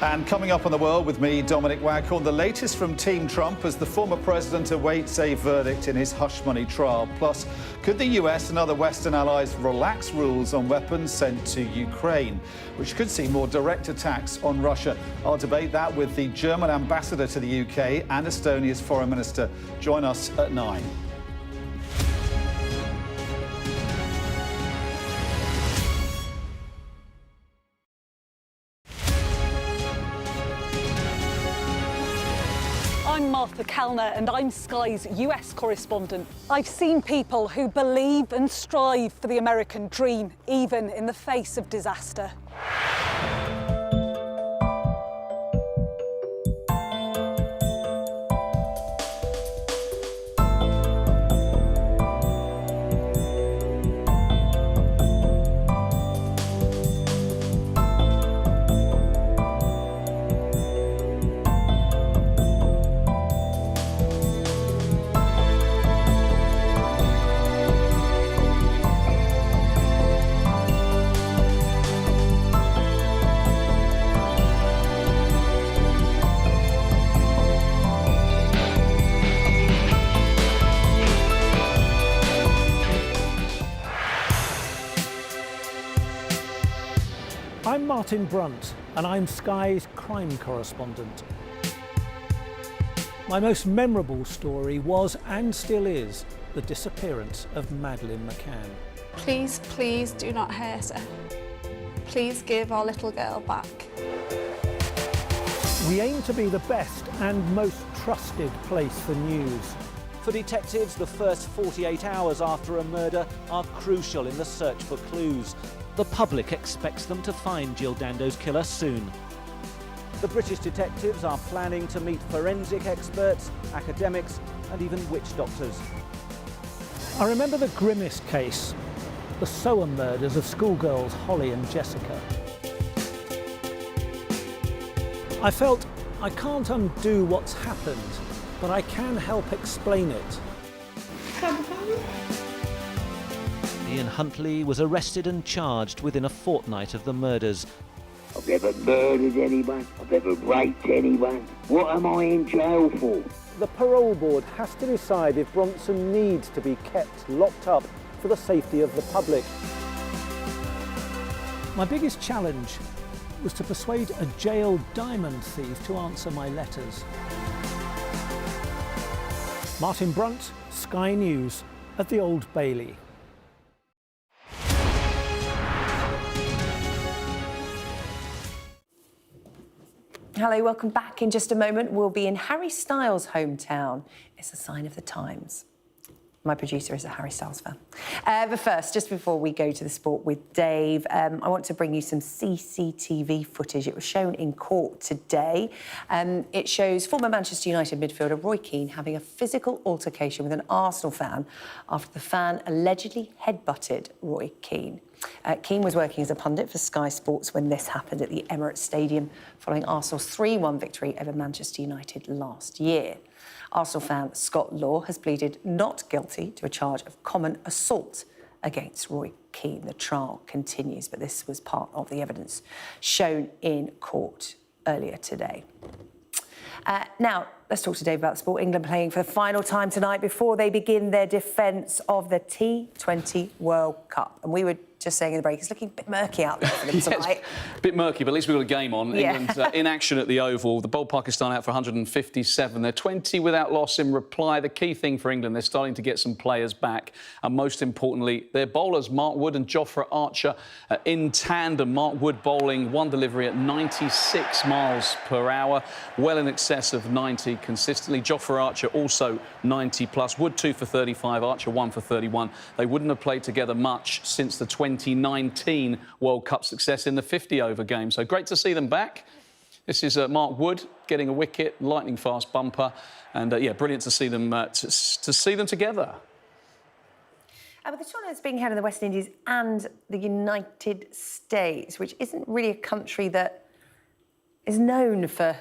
And coming up on The World with me, Dominic Waghorn, the latest from Team Trump as the former president awaits a verdict in his hush money trial. Plus, could the US and other Western allies relax rules on weapons sent to Ukraine, which could see more direct attacks on Russia? I'll debate that with the German ambassador to the UK and Estonia's foreign minister. Join us at 9. I'm Martha Kellner and I'm Sky's US correspondent. I've seen people who believe and strive for the American dream, even in the face of disaster. I'm Martin Brunt, and I'm Sky's crime correspondent. My most memorable story was, and still is, the disappearance of Madeleine McCann. Please, please do not hurt her. Please give our little girl back. We aim to be the best and most trusted place for news. For detectives, the first 48 hours after a murder are crucial in the search for clues. The public expects them to find Jill Dando's killer soon. The British detectives are planning to meet forensic experts, academics, and even witch doctors. I remember the grimmest case, the Soham murders of schoolgirls Holly and Jessica. I felt I can't undo what's happened, but I can help explain it. Ian Huntley was arrested and charged within a fortnight of the murders. I've never murdered anyone, I've never raped anyone. What am I in jail for? The parole board has to decide if Bronson needs to be kept locked up for the safety of the public. My biggest challenge was to persuade a jailed diamond thief to answer my letters. Martin Brunt, Sky News at the Old Bailey. Hello, welcome back. In just a moment, we'll be in Harry Styles' hometown. It's a sign of the times. My producer is a Harry Styles fan. But first, just before we go to the sport with Dave, I want to bring you some CCTV footage. It was shown in court today. It shows former Manchester United midfielder Roy Keane having a physical altercation with an Arsenal fan after the fan allegedly headbutted Roy Keane. Keane was working as a pundit for Sky Sports when this happened at the Emirates Stadium following Arsenal's 3-1 victory over Manchester United last year. Arsenal fan Scott Law has pleaded not guilty to a charge of common assault against Roy Keane. The trial continues, but this was part of the evidence shown in court earlier today. Now, let's talk to Dave about the sport. England playing for the final time tonight before they begin their defence of the T20 World Cup. And we were just saying in the break, it's looking a bit murky out there for them tonight. A bit murky, but at least we've got a game on. Yeah. England in action at the Oval. The bold Pakistan out for 157. They're 20 without loss in reply. The key thing for England, they're starting to get some players back. And most importantly, their bowlers, Mark Wood and Jofra Archer, in tandem. Mark Wood bowling one delivery at 96 miles per hour, well in excess of 90 consistently. Jofra Archer also 90 plus. Wood 2 for 35, Archer 1 for 31. They wouldn't have played together much since the 2019 World Cup success in the 50-over game. So great to see them back. This is Mark Wood getting a wicket, lightning fast bumper, and yeah, brilliant to see them to see them together. But the tournament is being held in the West Indies and the United States, which isn't really a country that is known for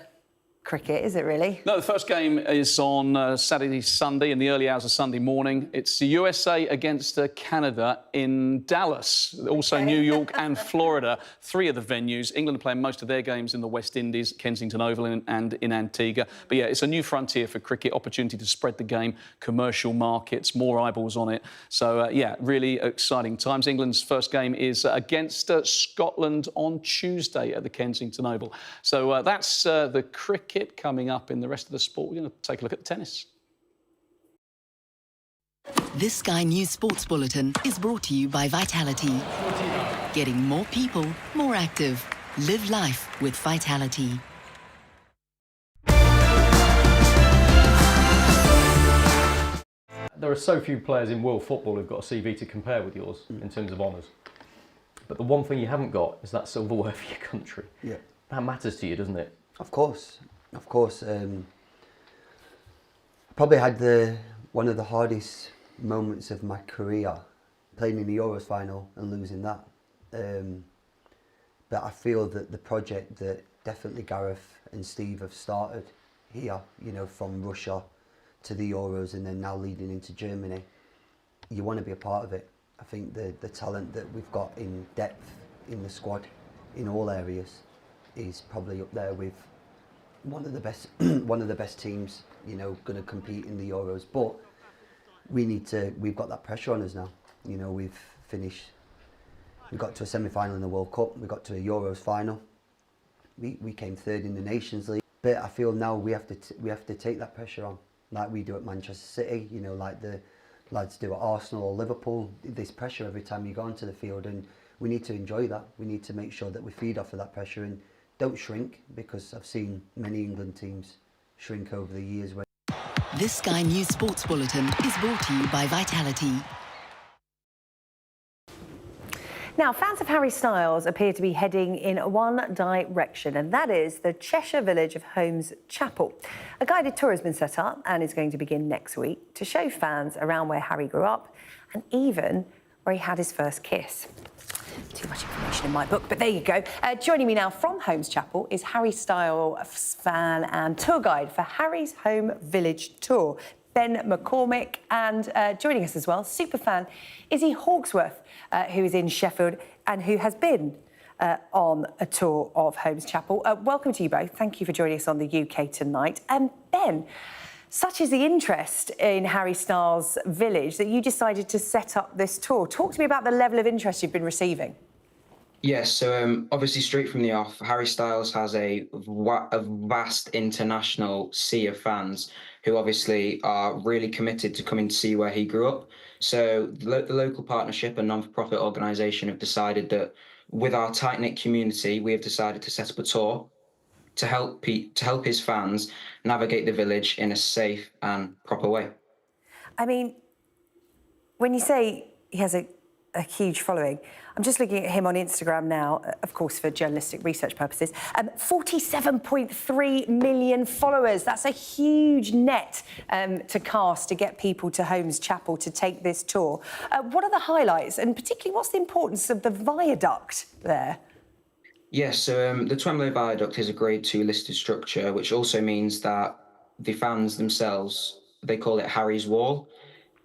cricket, is it really? No, the first game is on Saturday, Sunday, in the early hours of Sunday morning. It's the USA against Canada in Dallas, also New York and Florida, 3 of the venues. England are playing most of their games in the West Indies, Kensington Oval and in Antigua. But yeah, it's a new frontier for cricket, opportunity to spread the game, commercial markets, more eyeballs on it. So yeah, really exciting times. England's first game is against Scotland on Tuesday at the Kensington Oval. So that's the cricket. Coming up in the rest of the sport, we're going to take a look at the tennis. This Sky News Sports Bulletin is brought to you by Vitality. Getting more people more active. Live life with Vitality. There are so few players in world football who've got a CV to compare with yours in terms of honours. But the one thing you haven't got is that silverware for your country. Yeah. That matters to you, doesn't it? Of course. Probably had one of the hardest moments of my career, playing in the Euros final and losing that. But I feel that the project that definitely Gareth and Steve have started here, you know, from Russia to the Euros and then now leading into Germany, you want to be a part of it. I think the talent that we've got in depth in the squad in all areas is probably up there with one of the best teams, you know, going to compete in the Euros. But we've got that pressure on us now. You know, we got to a semi-final in the World Cup, we got to a Euros final, we came third in the Nations League. But I feel now we have to take that pressure on, like we do at Manchester City, you know, like the lads do at Arsenal or Liverpool. There's pressure every time you go onto the field, and we need to enjoy that. We need to make sure that we feed off of that pressure and don't shrink, because I've seen many England teams shrink over the years. This Sky News Sports Bulletin is brought to you by Vitality. Now, fans of Harry Styles appear to be heading in one direction, and that is the Cheshire village of Holmes Chapel. A guided tour has been set up and is going to begin next week to show fans around where Harry grew up and even where he had his first kiss. Too much information in my book, but there you go. Joining me now from Holmes Chapel is Harry Styles fan and tour guide for Harry's Home Village Tour, Ben McCormick, and joining us as well, superfan Izzy Hawksworth, who is in Sheffield and who has been on a tour of Holmes Chapel. Welcome to you both. Thank you for joining us on the UK tonight. And Ben, such is the interest in Harry Styles' village that you decided to set up this tour. Talk to me about the level of interest you've been receiving. Yes, so obviously straight from the off, Harry Styles has a vast international sea of fans who obviously are really committed to coming to see where he grew up. So the local partnership, a non-for-profit organisation, have decided that with our tight-knit community, we have decided to set up a tour to help his fans navigate the village in a safe and proper way. I mean, When you say he has a huge following, I'm just looking at him on Instagram now, of course, for journalistic research purposes. 47.3 million followers. That's a huge net to cast to get people to Holmes Chapel to take this tour. What are the highlights, and particularly what's the importance of the viaduct there? Yes, so the Twemlow Viaduct is a Grade 2 listed structure, which also means that the fans themselves, they call it Harry's Wall.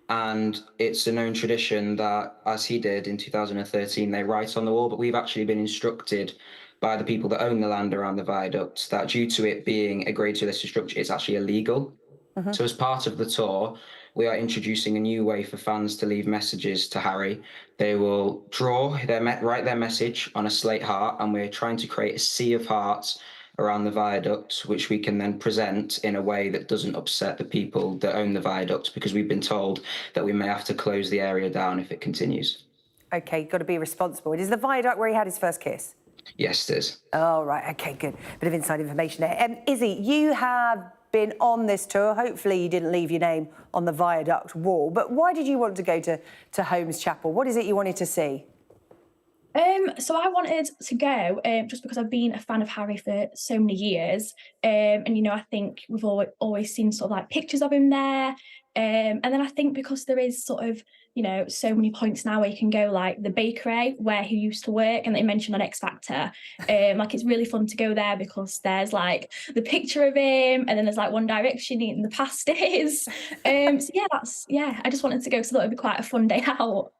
And it's a known tradition that, as he did in 2013, they write on the wall, but we've actually been instructed by the people that own the land around the viaduct that due to it being a Grade 2 listed structure, it's actually illegal. So as part of the tour, we are introducing a new way for fans to leave messages to Harry. They will write their message on a slate heart, and we're trying to create a sea of hearts around the viaduct, which we can then present in a way that doesn't upset the people that own the viaduct, because we've been told that we may have to close the area down if it continues. OK, got to be responsible. Is the viaduct where he had his first kiss? Yes, it is. Oh, right, OK, good. Bit of inside information there. Izzy, you have been on this tour. Hopefully you didn't leave your name on the viaduct wall, but why did you want to go to Holmes Chapel? What is it you wanted to see? So I wanted to go just because I've been a fan of Harry for so many years, and you know, I think we've always seen sort of like pictures of him there, and then I think because there is sort of, you know, so many points now where you can go, like the bakery where he used to work, and they mentioned on X Factor, like it's really fun to go there because there's like the picture of him, and then there's like One Direction eating the pasties. So yeah, I just wanted to go, so that would be quite a fun day out.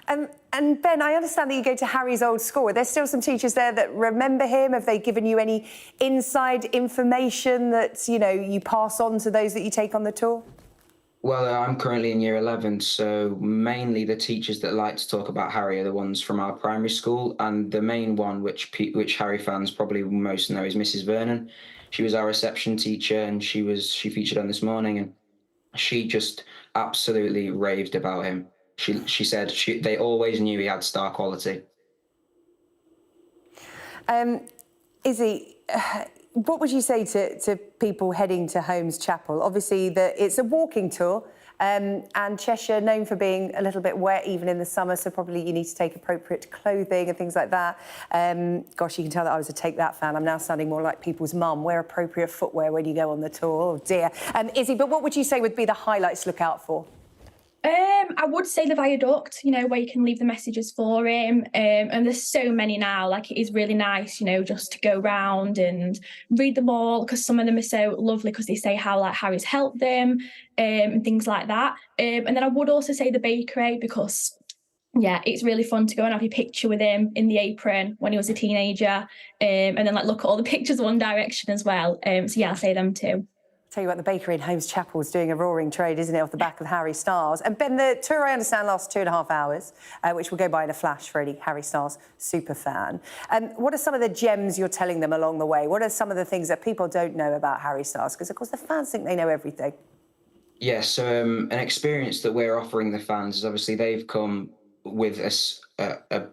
And Ben, I understand that you go to Harry's old school. Are there still some teachers there that remember him? Have they given you any inside information that, you know, you pass on to those that you take on the tour? Well, I'm currently in year 11, so mainly the teachers that like to talk about Harry are the ones from our primary school, and the main one, which Harry fans probably most know, is Mrs. Vernon. She was our reception teacher, and she featured on This Morning, and she just absolutely raved about him. She said they always knew he had star quality. Izzy, what would you say to people heading to Holmes Chapel? Obviously, it's a walking tour, and Cheshire known for being a little bit wet even in the summer, so probably you need to take appropriate clothing and things like that. Gosh, you can tell that I was a Take That fan. I'm now sounding more like people's mum. Wear appropriate footwear when you go on the tour. Oh dear. Izzy, but what would you say would be the highlights to look out for? I would say the viaduct, you know, where you can leave the messages for him. And there's so many now, like it is really nice, you know, just to go round and read them all, because some of them are so lovely because they say how like Harry's helped them and things like that. And then I would also say the bakery, because yeah, it's really fun to go and have your picture with him in the apron when he was a teenager, and then like look at all the pictures of One Direction as well. So yeah, I'll say them too. Tell you what, the bakery in Holmes Chapel is doing a roaring trade, isn't it, off the back of Harry Styles? And Ben, the tour, I understand, lasts 2.5 hours, which will go by in a flash for any Harry Styles super fan. What are some of the gems you're telling them along the way? What are some of the things that people don't know about Harry Styles? Because, of course, the fans think they know everything. Yes, so an experience that we're offering the fans is obviously they've come with a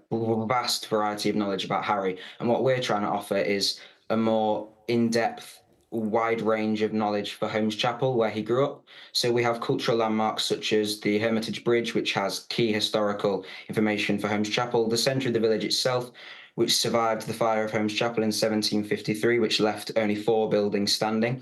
vast variety of knowledge about Harry. And what we're trying to offer is a more in-depth, wide range of knowledge for Holmes Chapel, where he grew up. So we have cultural landmarks such as the Hermitage Bridge, which has key historical information for Holmes Chapel, the centre of the village itself, which survived the fire of Holmes Chapel in 1753, which left only 4 buildings standing.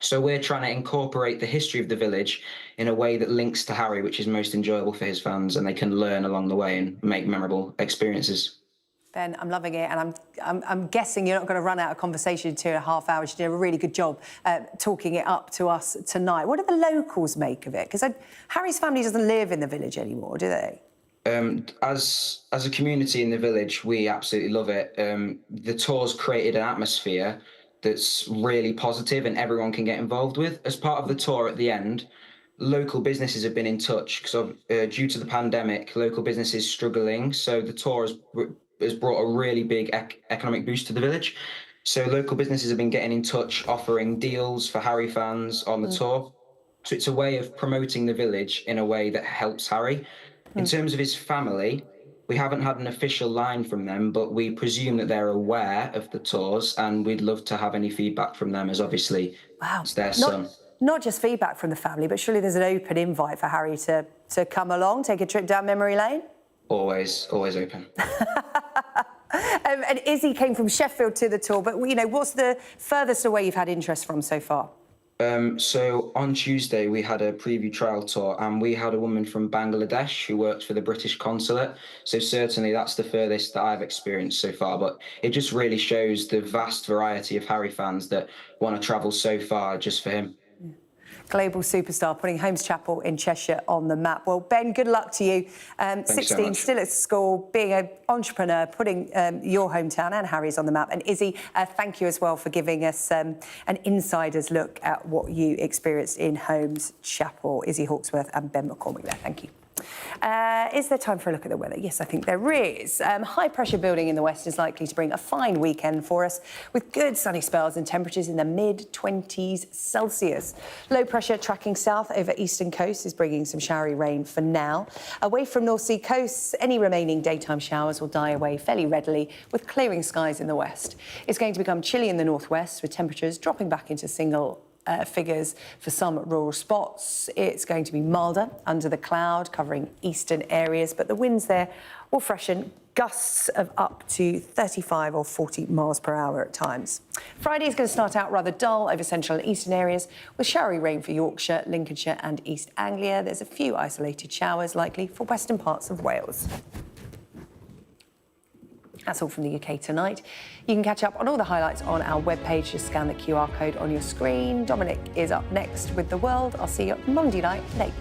So we're trying to incorporate the history of the village in a way that links to Harry, which is most enjoyable for his fans, and they can learn along the way and make memorable experiences. Ben, I'm loving it, and I'm guessing you're not going to run out of conversation in 2.5 hours. You did a really good job talking it up to us tonight. What do the locals make of it? Because Harry's family doesn't live in the village anymore, do they? As a community in the village, we absolutely love it. The tour's created an atmosphere that's really positive and everyone can get involved with. As part of the tour at the end, local businesses have been in touch because due to the pandemic, local businesses struggling. So the tour has brought a really big economic boost to the village. So local businesses have been getting in touch, offering deals for Harry fans on the tour. So it's a way of promoting the village in a way that helps Harry. In terms of his family, we haven't had an official line from them, but we presume that they're aware of the tours, and we'd love to have any feedback from them, as obviously it's their son. Not just feedback from the family, but surely there's an open invite for Harry to to come along, take a trip down memory lane? Always open. And Izzy came from Sheffield to the tour, but what's the furthest away you've had interest from so far? So on Tuesday we had a preview trial tour, and we had a woman from Bangladesh who works for the British consulate. So certainly that's the furthest that I've experienced so far, but it just really shows the vast variety of Harry fans that want to travel so far just for him. Global superstar putting Holmes Chapel in Cheshire on the map. Well, Ben, good luck to you. 16, still at school, being an entrepreneur, putting your hometown and Harry's on the map. And Izzy, thank you as well for giving us an insider's look at what you experienced in Holmes Chapel. Izzy Hawksworth and Ben McCormick there. Thank you. Is there time for a look at the weather? Yes, I think there is. High pressure building in the west is likely to bring a fine weekend for us, with good sunny spells and temperatures in the mid-20s Celsius. Low pressure tracking south over eastern coast is bringing some showery rain for now. Away from North Sea coasts, any remaining daytime showers will die away fairly readily, with clearing skies in the west. It's going to become chilly in the northwest, with temperatures dropping back into single figures for some rural spots. It's going to be milder under the cloud, covering eastern areas, but the winds there will freshen, gusts of up to 35 or 40 miles per hour at times. Friday is going to start out rather dull over central and eastern areas, with showery rain for Yorkshire, Lincolnshire and East Anglia. There's a few isolated showers likely for western parts of Wales. That's all from the UK Tonight. You can catch up on all the highlights on our webpage. Just scan the QR code on your screen. Dominic is up next with The World. I'll see you Monday night late.